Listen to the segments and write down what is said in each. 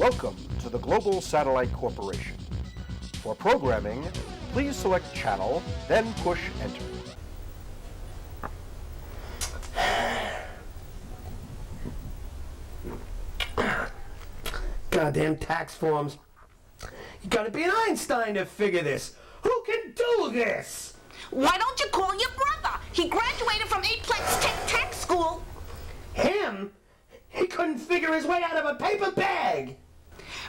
Welcome to the Global Satellite Corporation. For programming, please select Channel, then push Enter. Goddamn tax forms. You gotta be an Einstein to figure this. Who can do this? Why don't you call your brother? He graduated from Aplex Tech School. Him? He couldn't figure his way out of a paper bag.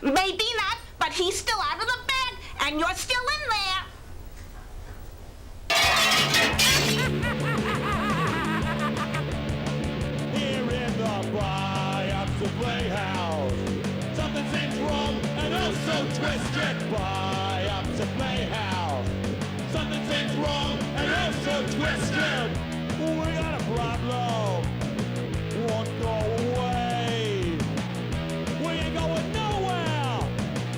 Maybe not, but he's still out of the bag, and you're still in there. Here in the Biopsy Playhouse, something seems wrong and also twisted. Biopsy Playhouse, something seems wrong and also twisted. We got a problem, won't go away. We ain't going nowhere.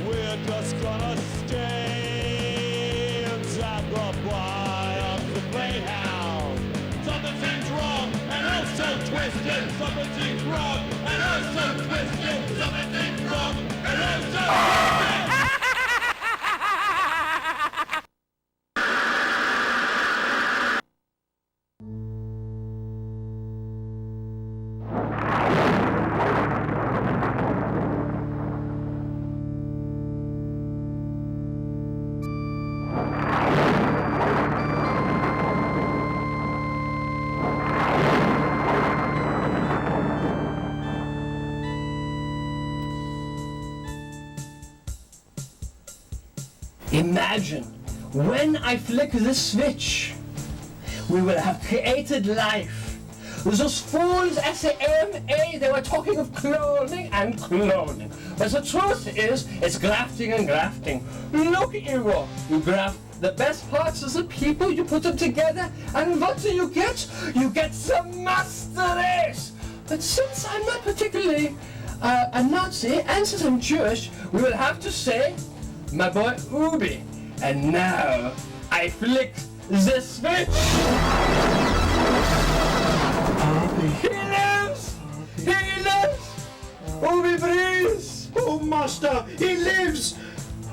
We're just gonna stay inside the Biopsy Playhouse. Something seems wrong and also twisted. Something seems wrong and also twisted. Something seems wrong and also twisted. Imagine, when I flick this switch, we will have created life. Those fools at the AMA, they were talking of cloning and cloning. But the truth is, it's grafting and grafting. Look, Igor, you graft the best parts of the people, you put them together, and what do you get? You get some master race. But since I'm not particularly a Nazi, and since I'm Jewish, we will have to say, my boy Ubi. And now I flick the switch. He lives! He lives! Ubi breathes! Oh, Master, he lives!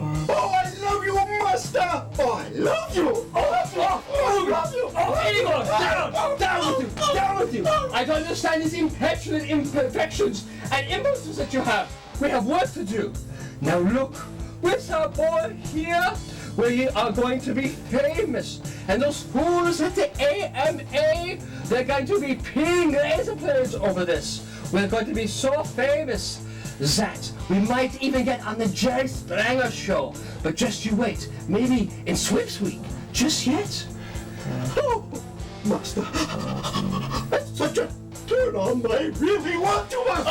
Oh, I love you, Master! Oh, I love you! Oh, love you! Oh, Igor, down with you! I don't understand these impetuous imperfections and impulses that you have. We have work to do. Now look, with our boy here, we are going to be famous. And those fools at the AMA, they're going to be peeing laser planes over this. We're going to be so famous that we might even get on the Jerry Springer show. But just you wait, maybe in Swift's week. Just yet. Oh, Master, that's such a turn on, but I really want to. I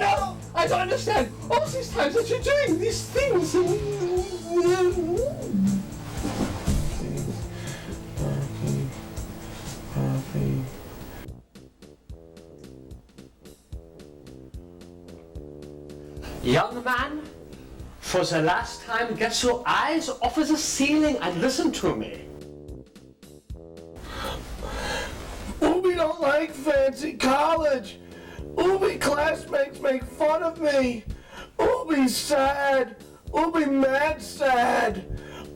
know. I don't understand all these times that you're doing these things. Young man, for the last time, get your eyes off of the ceiling and listen to me. Ubi don't like fancy college. Ubi classmates make fun of me. Ubi's sad. Ubi mad sad.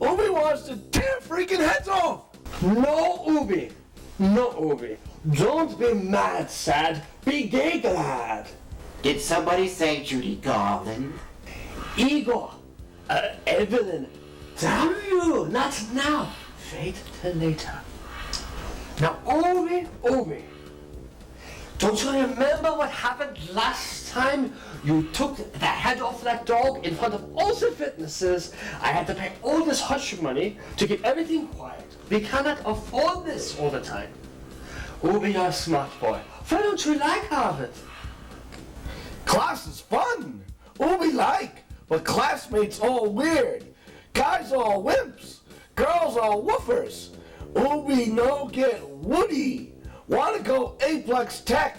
Ubi wants to tear freaking heads off. No, Ubi. No, Ubi. Don't be mad sad. Be gay glad. Did somebody say Judy Garland? Igor, Evelyn, damn you, not now. Fate till later. Now, Ubi, don't you remember what happened last time you took the head off that dog in front of all the witnesses? I had to pay all this hush money to keep everything quiet. We cannot afford this all the time. Ubi, you're a smart boy. Why don't you like Harvard? Class is fun. Ubi like, but classmates all weird. Guys all wimps. Girls all woofers. Ubi no get woody. Wanna go Aplex Tech.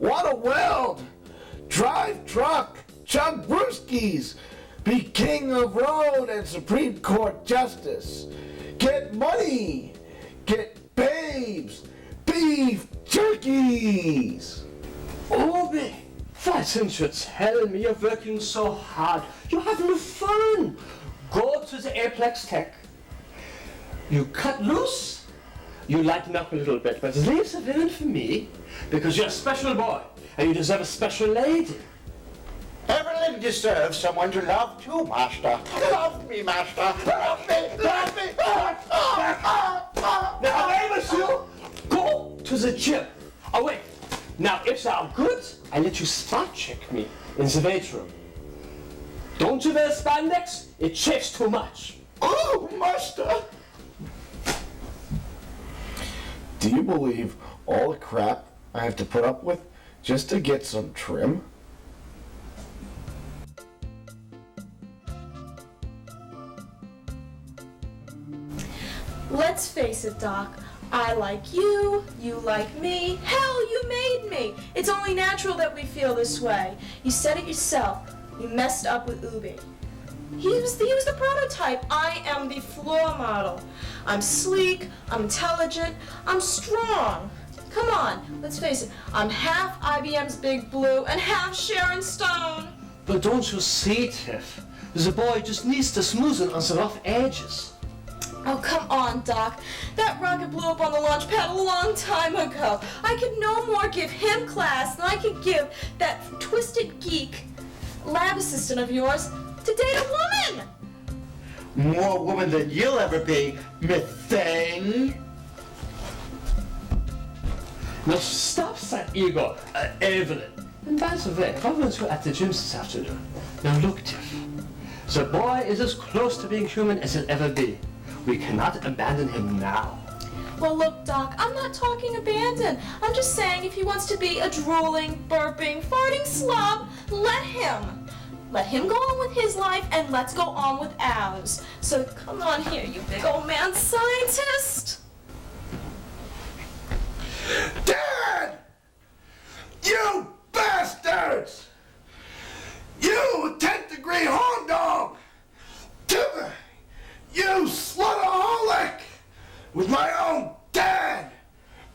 Wanna weld. Drive truck. Chug brewskis. Be king of road and Supreme Court justice. Get money. Get babes. Beef jerkies. Ubi, didn't you tell me you're working so hard? You're having fun. Go to the Aplex Tech. You cut loose, you lighten up a little bit, but leave the villain for me, because you're a special boy, and you deserve a special lady. Everyone deserves someone to love too, Master. Love me, Master. Love me. Love me. Now, away, monsieur! Go to the gym. Away. Now, if they are good, I let you spot check me in the weight room. Don't you wear spandex? It chafes too much. Oh, Master! Do you believe all the crap I have to put up with just to get some trim? Let's face it, Doc. I like you, you like me. Hell, you made me. It's only natural that we feel this way. You said it yourself. You messed up with Ubi. He was the prototype. I am the floor model. I'm sleek, I'm intelligent, I'm strong. Come on, let's face it. I'm half IBM's Big Blue and half Sharon Stone. But don't you see, Tiff? The boy just needs to smoothen on the rough edges. Oh, come on, Doc. That rocket blew up on the launch pad a long time ago. I could no more give him class than I could give that twisted geek lab assistant of yours to date a woman. More woman than you'll ever be, Miss Thing. Now stop that ego, Evelyn. And by the way, I was at the gym this afternoon. Now look, Tiff. The boy is as close to being human as he'll ever be. We cannot abandon him now. Well, look, Doc, I'm not talking abandon. I'm just saying if he wants to be a drooling, burping, farting slob, let him. Let him go on with his life, and let's go on with ours. So come on here, you big old man scientist. Dad! You bastards! You 10th degree horn dog! Timber! You slutaholic! With my own dad!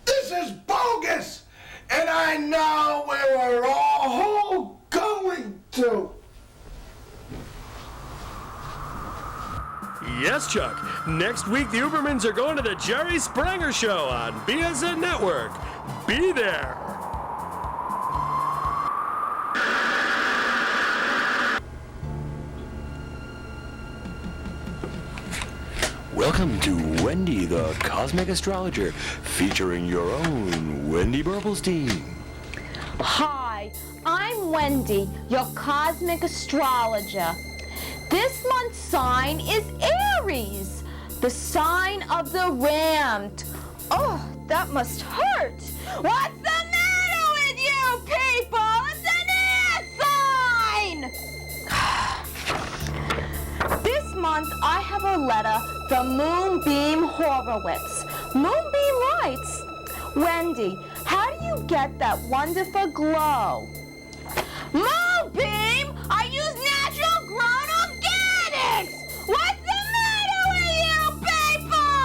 This is bogus! And I know where we're all going to! Yes, Chuck. Next week, the Ubermans are going to the Jerry Springer Show on BSN Network. Be there. Welcome to Wendy, the Cosmic Astrologer, featuring your own Wendy Burblestein. Hi, I'm Wendy, your cosmic astrologer. This month's sign is Aries, the sign of the rammed. Oh, that must hurt. What's the matter with you people? It's an air sign! This month I have a letter from Moonbeam Horowitz. Moonbeam writes, Wendy, how do you get that wonderful glow? Moonbeam, I use natural grown organics! What's the matter with you people?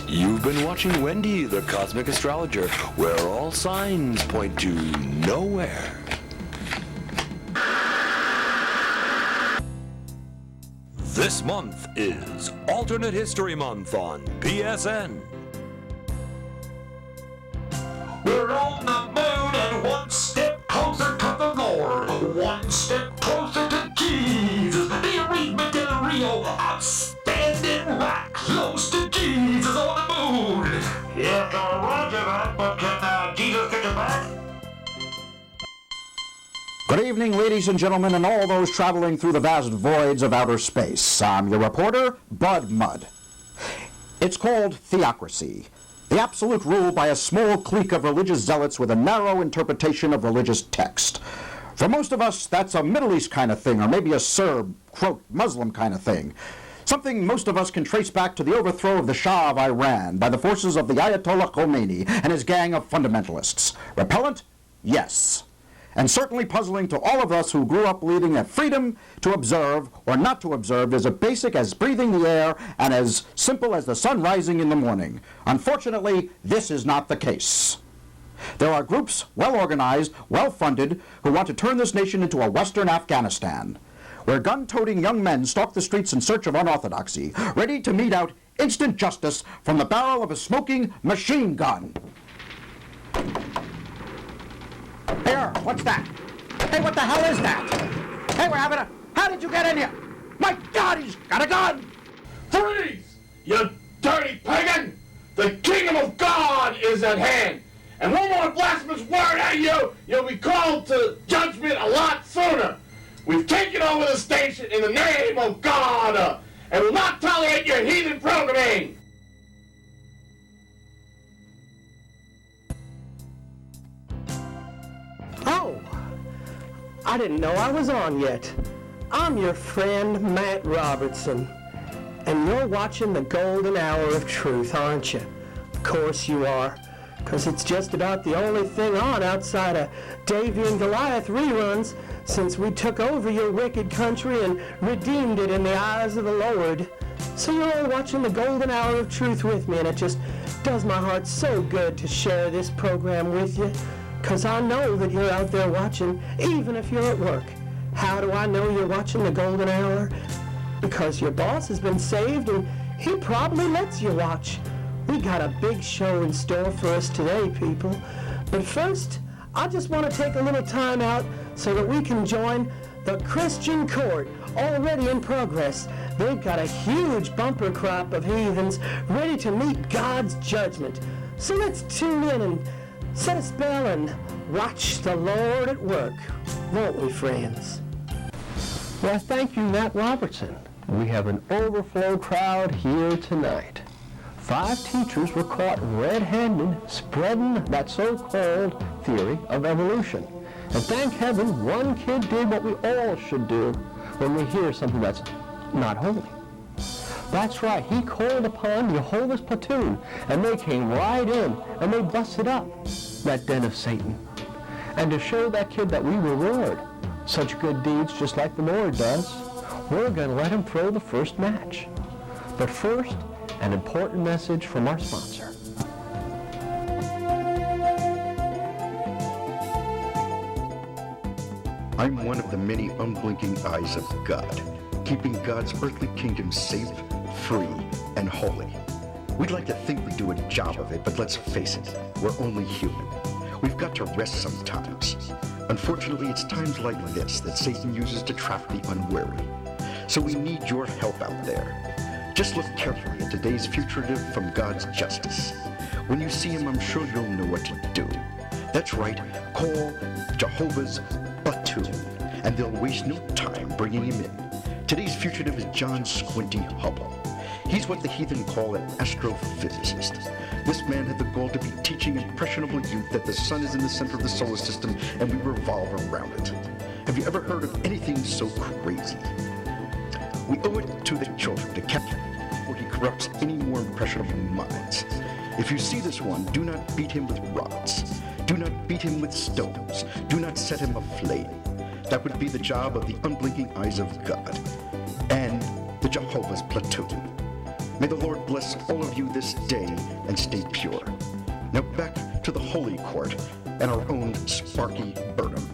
You've been watching Wendy, the Cosmic Astrologer, where all signs point to nowhere. This month is Alternate History Month on BSN. We're on the moon and one step closer to the Lord. One step closer to Jesus. Do you read me, Del Rio? I'm standing right close to Jesus on the moon. Yes, roger that, but can Jesus get you back? Good evening, ladies and gentlemen, and all those traveling through the vast voids of outer space. I'm your reporter, Bud Mudd. It's called theocracy, the absolute rule by a small clique of religious zealots with a narrow interpretation of religious text. For most of us, that's a Middle East kind of thing, or maybe a Serb, quote, Muslim kind of thing. Something most of us can trace back to the overthrow of the Shah of Iran by the forces of the Ayatollah Khomeini and his gang of fundamentalists. Repellent? Yes. And certainly puzzling to all of us who grew up believing that freedom to observe or not to observe is as basic as breathing the air and as simple as the sun rising in the morning. Unfortunately, this is not the case. There are groups, well-organized, well-funded, who want to turn this nation into a Western Afghanistan, where gun-toting young men stalk the streets in search of unorthodoxy, ready to mete out instant justice from the barrel of a smoking machine gun. Here, what's that? Hey, what the hell is that? Hey, we're having a... How did you get in here? My God, he's got a gun! Freeze, you dirty pagan! The kingdom of God is at hand. And one more blasphemous word at you, you'll be called to judgment a lot sooner. We've taken over the station in the name of God, and will not tolerate your heathen programming. Oh, I didn't know I was on yet. I'm your friend, Matt Robertson, and you're watching the Golden Hour of Truth, aren't you? Of course you are, because it's just about the only thing on outside of Davy and Goliath reruns since we took over your wicked country and redeemed it in the eyes of the Lord. So you're all watching the Golden Hour of Truth with me, and it just does my heart so good to share this program with you, because I know that you're out there watching, even if you're at work. How do I know you're watching the Golden Hour? Because your boss has been saved, and he probably lets you watch. We got a big show in store for us today, people. But first, I just want to take a little time out so that we can join the Christian court already in progress. They've got a huge bumper crop of heathens ready to meet God's judgment. So let's tune in and set a spell and watch the Lord at work, won't we, friends? Well, thank you, Matt Robertson. We have an overflow crowd here tonight. 5 teachers were caught red-handed spreading that so-called theory of evolution. And thank heaven, one kid did what we all should do when we hear something that's not holy. That's right, he called upon Jehovah's platoon, and they came right in, and they busted up that den of Satan. And to show that kid that we reward such good deeds just like the Lord does, we're going to let him throw the first match. But first, an important message from our sponsor. I'm one of the many unblinking eyes of God, keeping God's earthly kingdom safe, free, and holy. We'd like to think we do a job of it, but let's face it, we're only human. We've got to rest sometimes. Unfortunately, it's times like this that Satan uses to trap the unwary. So we need your help out there. Just look carefully at today's fugitive from God's justice. When you see him, I'm sure you'll know what to do. That's right, call Jehovah's platoon, and they'll waste no time bringing him in. Today's fugitive is John Squinty Hubble. He's what the heathen call an astrophysicist. This man had the goal to be teaching impressionable youth that the sun is in the center of the solar system and we revolve around it. Have you ever heard of anything so crazy? We owe it to the children to catch him before he corrupts any more impressionable minds. If you see this one, do not beat him with rods. Do not beat him with stones. Do not set him aflame. That would be the job of the unblinking eyes of God and the Jehovah's platoon. May the Lord bless all of you this day and stay pure. Now back to the Holy Court and our own Sparky Burnham.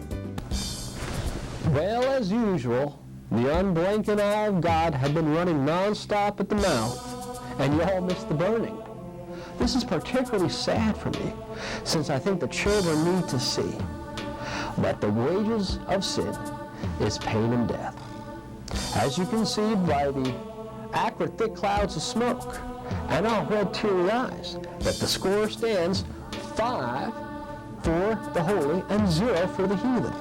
Well, as usual, the unblinking eye of God had been running non-stop at the mouth, and y'all missed the burning. This is particularly sad for me, since I think the children need to see that the wages of sin is pain and death. As you can see by the acrid thick clouds of smoke and our red teary eyes, that the score stands 5 for the holy and 0 for the heathen.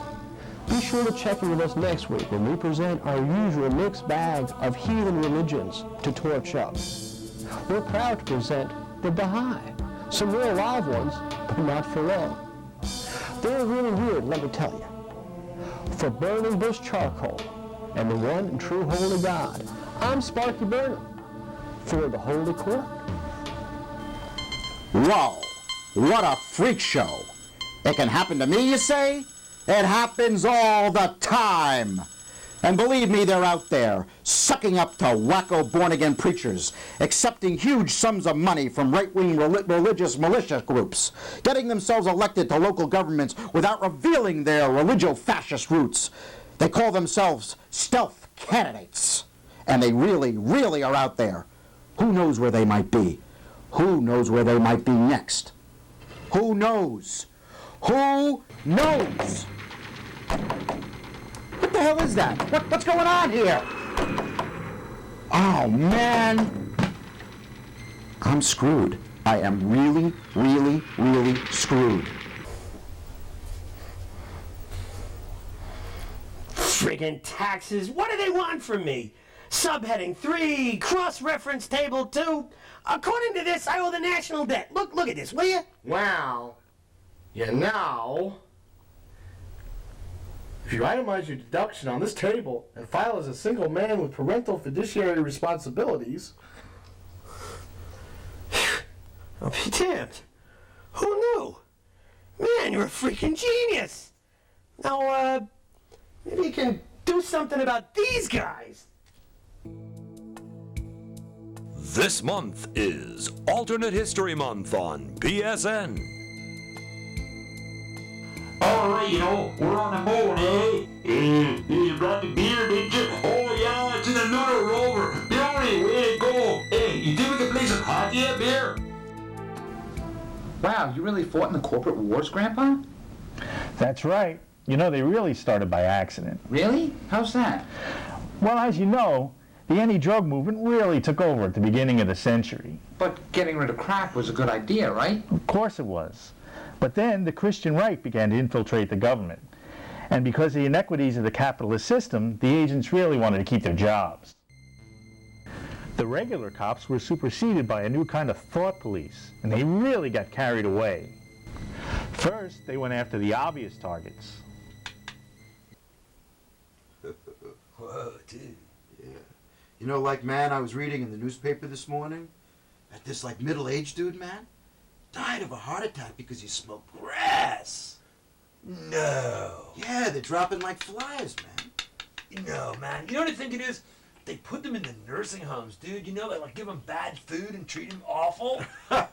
Be sure to check in with us next week when we present our usual mixed bag of heathen religions to torch up. We're proud to present the Baha'i, some real live ones, but not for long. They're really weird, let me tell you. For burning bush charcoal and the one and true holy God, I'm Sparky Burnham for the Holy Court. Whoa, what a freak show. It can happen to me, you say? It happens all the time. And believe me, they're out there, sucking up to wacko born-again preachers, accepting huge sums of money from right-wing religious militia groups, getting themselves elected to local governments without revealing their religio-fascist roots. They call themselves stealth candidates. And they really, really are out there. Who knows where they might be? Who knows where they might be next? Who knows? Who knows? What the hell is that? What's going on here? Oh, man. I'm screwed. I am really, really, really screwed. Friggin' taxes. What do they want from me? Subheading 3, cross-reference table 2. According to this, I owe the national debt. Look at this, will you? Wow. Yeah, now, if you itemize your deduction on this table and file as a single man with parental fiduciary responsibilities... I'll be damned. Who knew? Man, you're a freaking genius. Now, maybe you can do something about these guys. This month is Alternate History Month on BSN. Alright, we're on the boat, eh? You brought the beer, did you? Oh yeah, it's in another rover. Billy, way to go. Hey, you think we can play some hockey up here? Wow, you really fought in the corporate wars, Grandpa? That's right. They really started by accident. Really? How's that? Well, as you know, the anti-drug movement really took over at the beginning of the century. But getting rid of crack was a good idea, right? Of course it was. But then the Christian right began to infiltrate the government. And because of the inequities of the capitalist system, the agents really wanted to keep their jobs. The regular cops were superseded by a new kind of thought police, and they really got carried away. First, they went after the obvious targets. Whoa, dude. Yeah. Man, I was reading in the newspaper this morning that this, middle-aged dude, man, died of a heart attack because he smoked grass. No. Yeah, they're dropping like flies, man. No, man. You know what I think it is? They put them in the nursing homes, dude. They give them bad food and treat them awful.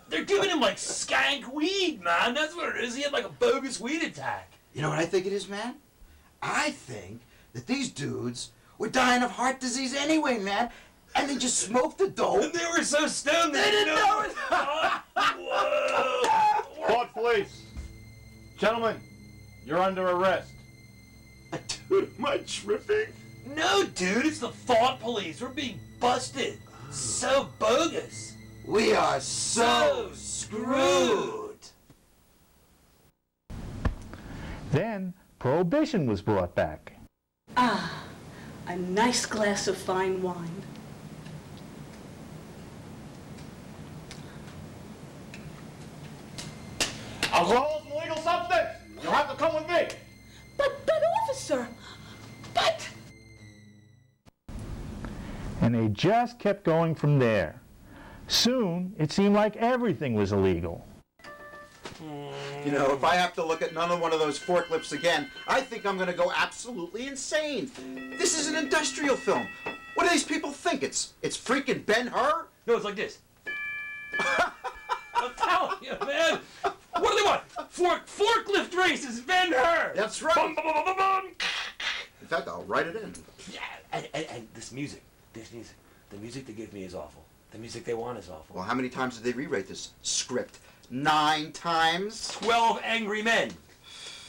They're giving him skank weed, man. That's what it is. He had a bogus weed attack. You know what I think it is, man? I think that these dudes were dying of heart disease anyway, man. And they just smoked the dope. And they were so stoned they didn't know it. Whoa. Port police. Gentlemen, you're under arrest. Dude, am I tripping? No, dude, it's the thought police. We're being busted. So bogus. We are so screwed. Then Prohibition was brought back. Ah, a nice glass of fine wine. Alcohol is an illegal substance. You'll have to come with me. But officer, but... And they just kept going from there. Soon, it seemed like everything was illegal. If I have to look at another one of those forklifts again, I think I'm going to go absolutely insane. This is an industrial film. What do these people think? It's freaking Ben-Hur? No, it's like this. I'm telling you, man. What do they want? Forklift races, Ben-Hur. That's right. Bum, bum, bum, bum, bum. In fact, I'll write it in. Yeah, and this music, the music they give me is awful. The music they want is awful. Well, how many times did they rewrite this script? 9 times? 12 angry men.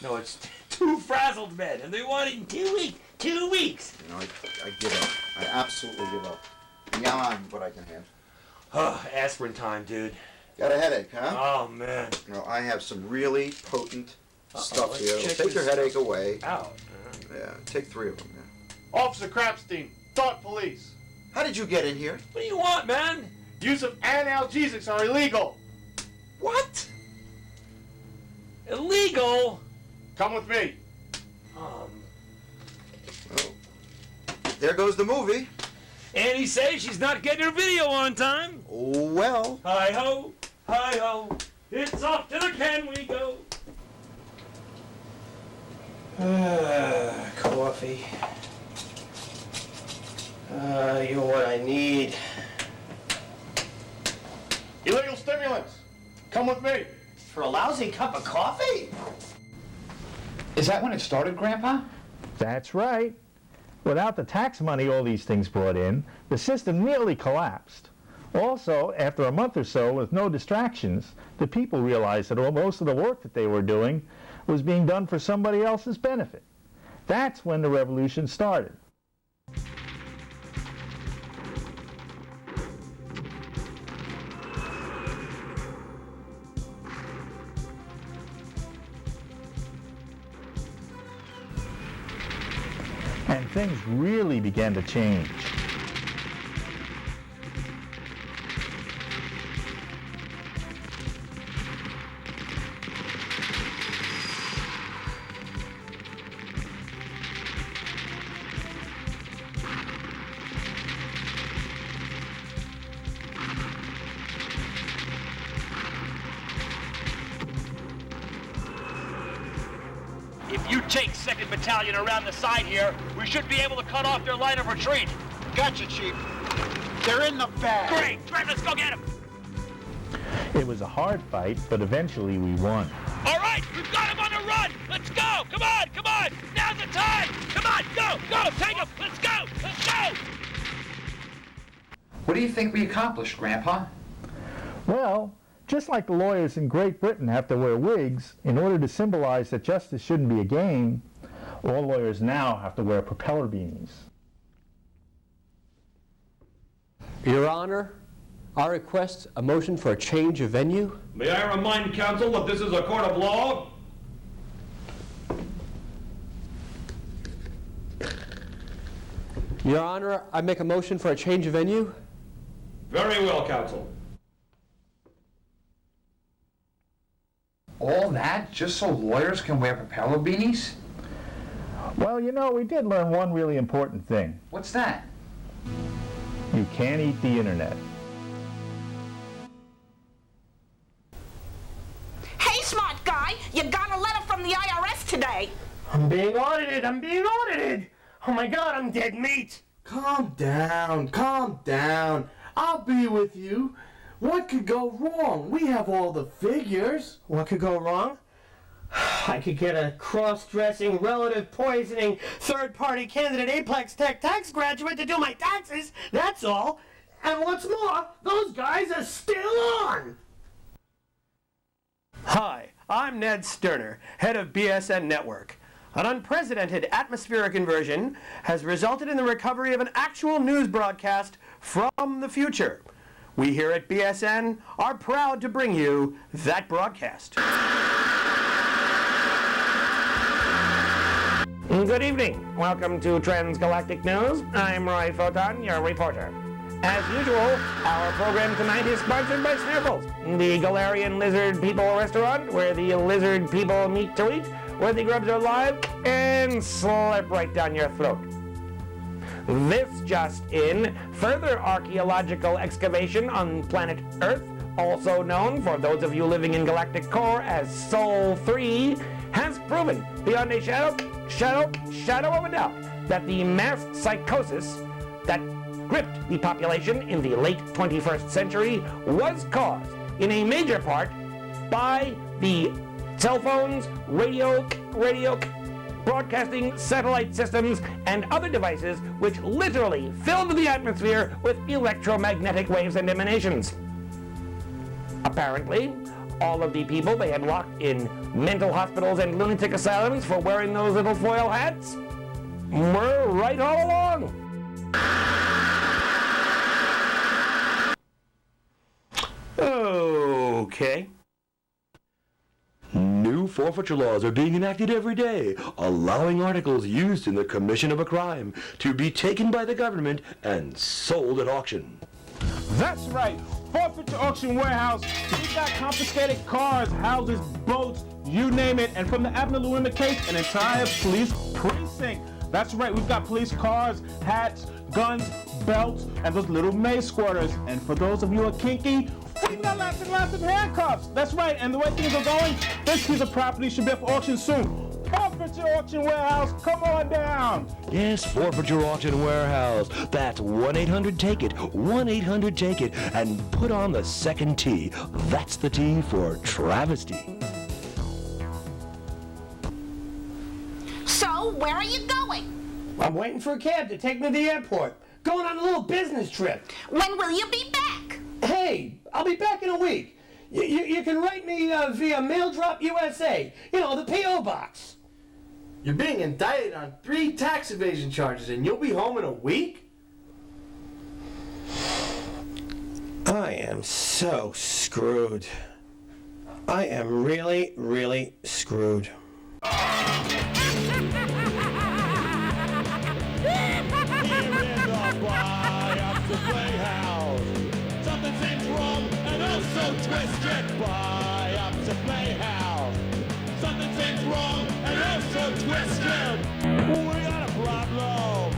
No, it's 2 frazzled men, and they want it in 2 weeks. 2 weeks. I give up. I absolutely give up. Beyond what I can handle. Oh, aspirin time, dude. Got a headache, huh? Oh, man. I have some really potent stuff here. check Take your this headache away. Out. Yeah, take 3 of them. Yeah. Officer Crapstein, thought police. How did you get in here? What do you want, man? Use of analgesics are illegal. What? Illegal? Come with me. There goes the movie. Annie says she's not getting her video on time. Well. Hi-ho, hi-ho. It's off to the can we go. Coffee. You're what I need. Illegal stimulants. Come with me. For a lousy cup of coffee? Is that when it started, Grandpa? That's right. Without the tax money all these things brought in, the system nearly collapsed. Also, after a month or so with no distractions, the people realized that most of the work that they were doing was being done for somebody else's benefit. That's when the revolution started. And things really began to change. If you take 2nd Battalion around the side here, we should be able to cut off their line of retreat. Gotcha, Chief. They're in the bag. Great! Right, let's go get them! It was a hard fight, but eventually we won. All right, we've got them on the run! Let's go! Come on, come on! Now's the time! Come on, go! Take them! Let's go! Let's go! What do you think we accomplished, Grandpa? Well, just like the lawyers in Great Britain have to wear wigs in order to symbolize that justice shouldn't be a game, all lawyers now have to wear propeller beanies. Your Honor, I request a motion for a change of venue. May I remind counsel that this is a court of law? Your Honor, I make a motion for a change of venue. Very well, counsel. All that just so lawyers can wear propeller beanies? Well, you know, we did learn one really important thing. What's that? You can't eat the internet. Hey, smart guy, you got a letter from the IRS today. I'm being audited! I'm being audited! Oh my God, I'm dead meat! Calm down, calm down. I'll be with you. What could go wrong? We have all the figures. What could go wrong? I could get a cross-dressing, relative poisoning, third-party candidate Apex Tech tax graduate to do my taxes, that's all. And what's more, those guys are still on. Hi, I'm Ned Sterner, head of BSN Network. An unprecedented atmospheric inversion has resulted in the recovery of an actual news broadcast from the future. We here at BSN are proud to bring you that broadcast. Good evening. Welcome to Transgalactic News. I'm Roy Photon, your reporter. As usual, our program tonight is sponsored by Sniffles, the Galarian Lizard People restaurant where the lizard people meet to eat, where the grubs are live and slip right down your throat. This just in, further archaeological excavation on planet Earth, also known for those of you living in galactic core as Sol 3, has proven beyond a shadow of a doubt that the mass psychosis that gripped the population in the late 21st century was caused in a major part by the cell phones, radio broadcasting satellite systems, and other devices which literally filled the atmosphere with electromagnetic waves and emanations. Apparently, all of the people they had locked in mental hospitals and lunatic asylums for wearing those little foil hats were right all along. Okay. New forfeiture laws are being enacted every day, allowing articles used in the commission of a crime to be taken by the government and sold at auction. That's right. Forfeiture Auction Warehouse. We got confiscated cars, houses, boats, you name it. And from the Abner Lewima case, an entire police precinct. That's right. We've got police cars, hats, guns, belts, and those little maze squatters. And for those of you who are kinky, we got lots and handcuffs. That's right. And the way things are going, this piece of property should be up for auction soon. Forfeiture Auction Warehouse, come on down. Yes, Forfeiture Auction Warehouse. That's 1-800-TAKE-IT, 1-800-TAKE-IT, and put on the second T. That's the T for travesty. So, where are you going? I'm waiting for a cab to take me to the airport. Going on a little business trip. When will you be back? Hey, I'll be back in a week. You can write me via Mail Drop USA. You know, the P.O. box. You're being indicted on 3 tax evasion charges and you'll be home in a week? I am so screwed. I am really, really screwed. Biopsy Playhouse. Something seems wrong and oh so twisted. Biopsy Playhouse. Something seems wrong and oh so twisted. We got a problem.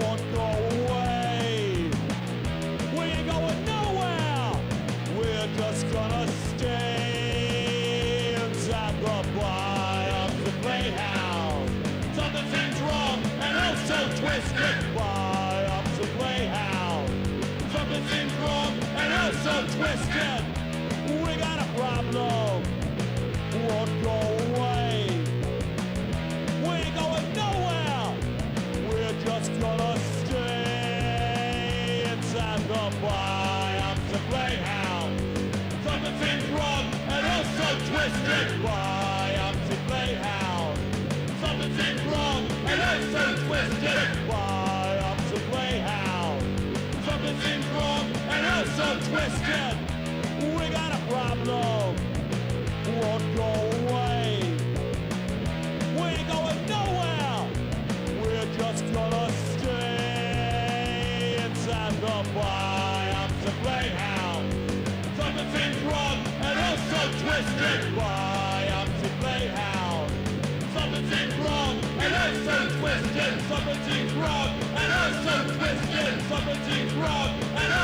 Won't go away. We ain't going nowhere. We're just gonna stay inside the Biopsy Playhouse. Something seems wrong and oh so twisted. Biopsy Playhouse. Something seems wrong and oh so twisted. We got a problem. Won't go away. We ain't going nowhere. We're just gonna stay inside the Biopsy Playhouse. Something seems wrong and oh so twisted. Biopsy Playhouse. Something seems wrong and oh so twisted. Biopsy Playhouse. Something seems wrong and oh so twisted. We got a problem. Won't go away. We ain't going nowhere. We're just gonna stay inside the Biopsy Playhouse. Something seems wrong and oh so twisted. Biopsy Playhouse. Something seems wrong and oh so twisted. Something seems wrong and oh so twisted. Something seems wrong and oh